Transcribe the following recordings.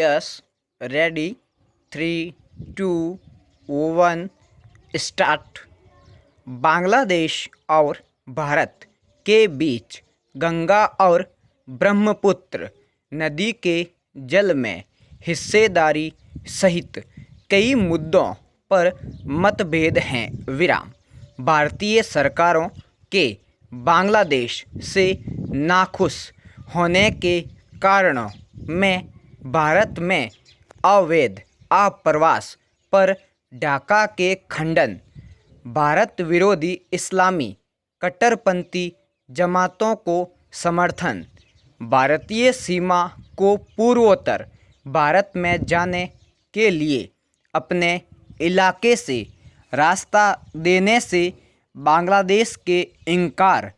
Yes, ready, 3, 2, 1, start. Bangladesh और भारत के बीच गंगा और ब्रह्मपुत्र नदी के जल में हिस्सेदारी सहित कई मुद्दों पर मतभेद हैं। भारतीय सरकारों के बांग्लादेश से नाखुश होने के कारणों में भारत में अवैध आप्रवास पर ढाका के खंडन, भारत विरोधी इस्लामी कट्टरपंथी जमातों को समर्थन, भारतीय सीमा को पूर्वोत्तर भारत में जाने के लिए अपने इलाके से रास्ता देने से बांग्लादेश के इनकार,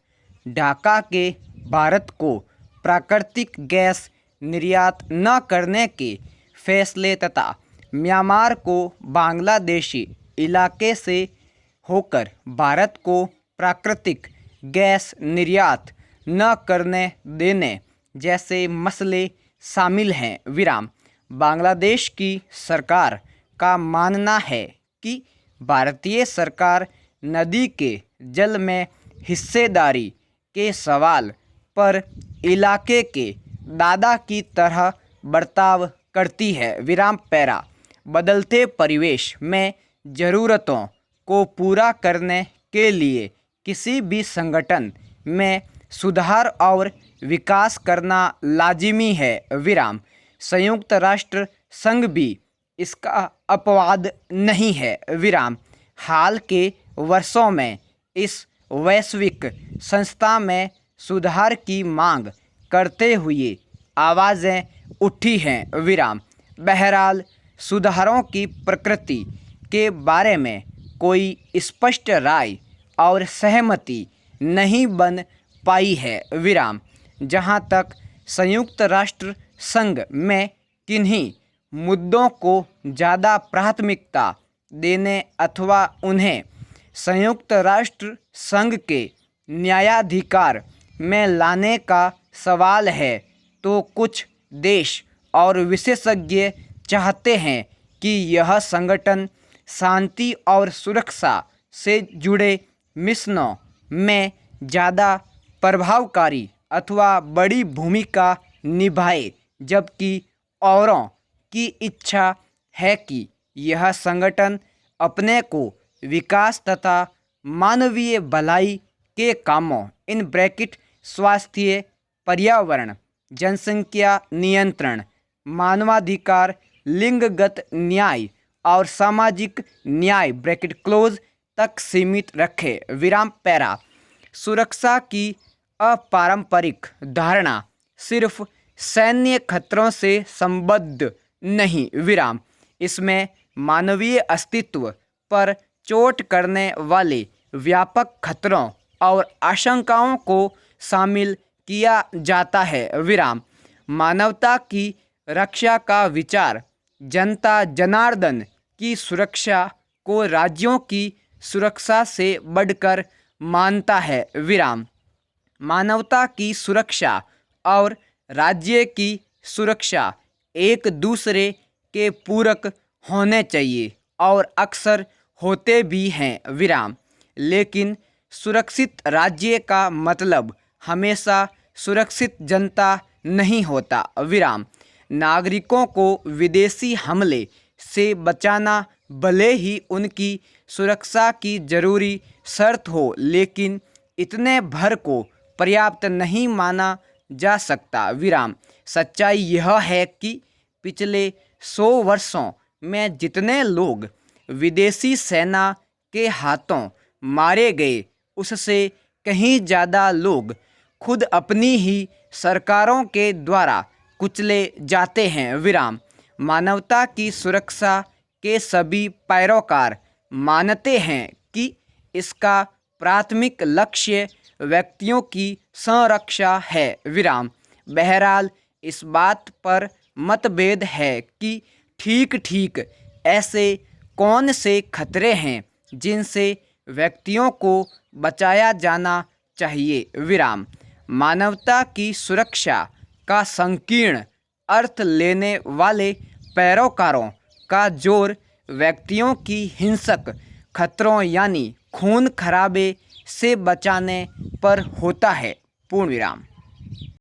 ढाका के भारत को प्राकृतिक गैस निर्यात न करने के फैसले तथा म्यांमार को बांग्लादेशी इलाके से होकर भारत को प्राकृतिक गैस निर्यात न करने देने जैसे मसले शामिल हैं। बांग्लादेश की सरकार का मानना है कि भारतीय सरकार नदी के जल में हिस्सेदारी के सवाल पर इलाके के दादा की तरह बर्ताव करती है। बदलते परिवेश में ज़रूरतों को पूरा करने के लिए किसी भी संगठन में सुधार और विकास करना लाजिमी है। संयुक्त राष्ट्र संघ भी इसका अपवाद नहीं है। हाल के वर्षों में इस वैश्विक संस्था में सुधार की मांग करते हुए आवाज़ें उठी हैं। बहरहाल सुधारों की प्रकृति के बारे में कोई स्पष्ट राय और सहमति नहीं बन पाई है। जहाँ तक संयुक्त राष्ट्र संघ में किन्हीं मुद्दों को ज़्यादा प्राथमिकता देने अथवा उन्हें संयुक्त राष्ट्र संघ के न्यायाधिकार में लाने का सवाल है, तो कुछ देश और विशेषज्ञ चाहते हैं कि यह संगठन शांति और सुरक्षा से जुड़े मिशनों में ज़्यादा प्रभावकारी अथवा बड़ी भूमिका निभाए, जबकि औरों की इच्छा है कि यह संगठन अपने को विकास तथा मानवीय भलाई के कामों स्वास्थ्य, पर्यावरण, जनसंख्या नियंत्रण, मानवाधिकार, लिंगगत न्याय और सामाजिक न्याय तक सीमित रखे। सुरक्षा की अपारंपरिक धारणा सिर्फ सैन्य खतरों से संबद्ध नहीं, इसमें मानवीय अस्तित्व पर चोट करने वाले व्यापक खतरों और आशंकाओं को शामिल किया जाता है। मानवता की रक्षा का विचार जनता जनार्दन की सुरक्षा को राज्यों की सुरक्षा से बढ़कर मानता है। मानवता की सुरक्षा और राज्य की सुरक्षा एक दूसरे के पूरक होने चाहिए और अक्सर होते भी हैं। लेकिन सुरक्षित राज्य का मतलब हमेशा सुरक्षित जनता नहीं होता। नागरिकों को विदेशी हमले से बचाना भले ही उनकी सुरक्षा की जरूरी शर्त हो, लेकिन इतने भर को पर्याप्त नहीं माना जा सकता। सच्चाई यह है कि पिछले 100 वर्षों में जितने लोग विदेशी सेना के हाथों मारे गए, उससे कहीं ज़्यादा लोग खुद अपनी ही सरकारों के द्वारा कुचले जाते हैं। मानवता की सुरक्षा के सभी पैरोकार मानते हैं कि इसका प्राथमिक लक्ष्य व्यक्तियों की संरक्षा है। बहरहाल इस बात पर मतभेद है कि ठीक ऐसे कौन से खतरे हैं जिनसे व्यक्तियों को बचाया जाना चाहिए। मानवता की सुरक्षा का संकीर्ण अर्थ लेने वाले पैरोकारों का जोर व्यक्तियों की हिंसक खतरों यानी खून खराबे से बचाने पर होता है। पूर्ण विराम।